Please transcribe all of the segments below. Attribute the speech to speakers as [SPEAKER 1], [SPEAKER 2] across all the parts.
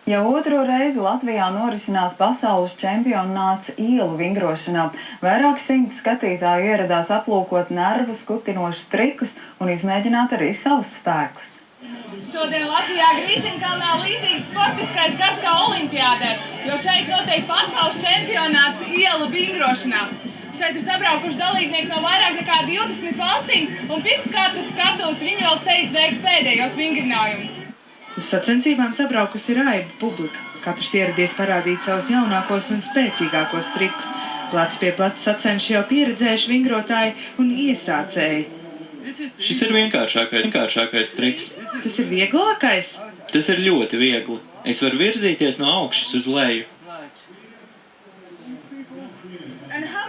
[SPEAKER 1] Jau otro reizi Latvijā norisinās pasaules čempionāts ielu vingrošanā. Vairāk simti skatītāju ieradās aplūkot nervus kutinošus trikus un izmēģināt arī savus spēkus.
[SPEAKER 2] Šodien Latvijā Grīziņkalnā līdzīgs sportiskais gads kā olimpiādē, jo šeit notiek pasaules čempionāts ielu vingrošanā. Šeit ir sabraukuši dalībnieki no vairāk nekā 20 valstīm, un pirmkārt uz skatuves viņi vēl steidz veikt pēdējos vingrinājumus.
[SPEAKER 3] Uz sacensībām sabraukusi raiba publika. Katrs ieradies parādīt savus jaunākos un spēcīgākos trikus. Plec pie pleca sacenši jau pieredzējuši vingrotāji un iesācēji.
[SPEAKER 4] Šis ir vienkāršākais triks.
[SPEAKER 3] Tas ir vieglākais?
[SPEAKER 4] Tas ir ļoti viegli. Es varu virzīties no augšas uz leju.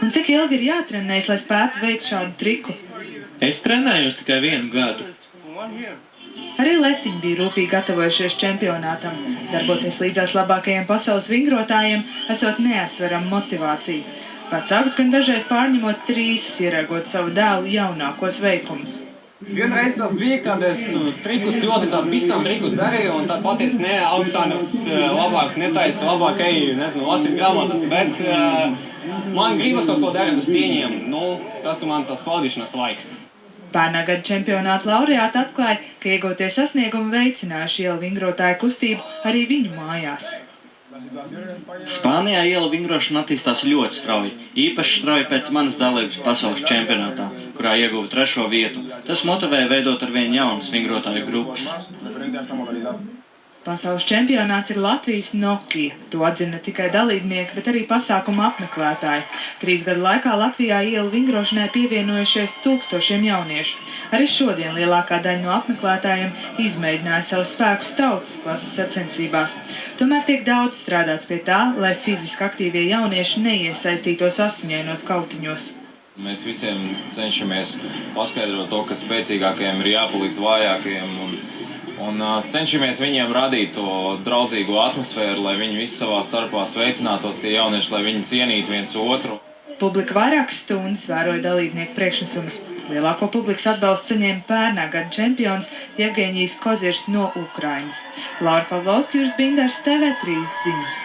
[SPEAKER 3] Un cik ilgi ir jātrenējas, lai spētu veikt šādu triku?
[SPEAKER 4] Es trenējos tikai 1 gadu.
[SPEAKER 3] Arī letiņi bija rūpīgi gatavojušies čempionātam. Darboties līdzās labākajiem pasaules vingrotājiem esot neatsverama motivācija. Vecāks gan dažreiz pārņemot trīsas, ierēgot savu dēlu jaunākos veikumus.
[SPEAKER 5] Vienreiz tas bija, kad es trikus ļoti bīstam trikus darīju, un tad pateicu, ne, Aleksandrs, labāk netaisi, labāk eju, nezinu, lasīt grāmatas, bet man gribas kaut ko darīt uz tieņiem. Tas ir man tas paudīšanas laiks.
[SPEAKER 3] Pērnā gada čempionāta laureāti atklāja, ka iegūtie sasniegumi veicinājuši ielu vingrotāju kustību arī viņu mājās.
[SPEAKER 4] Spānijā ielu vingrošana attīstās ļoti strauji. Īpaši strauji pēc manas dalības pasaules čempionātā, kurā ieguva 3. vietu. Tas motivēja veidot arvien jaunas vingrotāju grupas.
[SPEAKER 3] Pasaules čempionāts ir Latvijas Nokia. To atzina ne tikai dalībnieki, bet arī pasākuma apmeklētāji. 3 gadu laikā Latvijā ielu vingrošanai pievienojušies tūkstošiem jauniešu. Arī šodien lielākā daļa no apmeklētājiem izmēģināja savus spēkus tautas klases sacensībās. Tomēr tiek daudz strādāts pie tā, lai fiziski aktīvie jaunieši neiesaistītos asiņainos kautiņos.
[SPEAKER 6] Mēs visiem cenšamies paskaidrot to, ka spēcīgākajiem ir jāpalīdz vājākajiem un cenšamies viņiem radīt to draudzīgo atmosfēru, lai viņi visi savā starpā sveicinātos tie jaunieši, lai viņi cienītu viens otru.
[SPEAKER 3] Publika vairākas stundas vēroja dalībnieku priekšnesumus. Lielāko publikas atbalstu saņēma pērnā gada čempions Jevgeņijs Kozirs no Ukrainas. Laura Pavlovska, Juris Bindars, TV3 ziņas.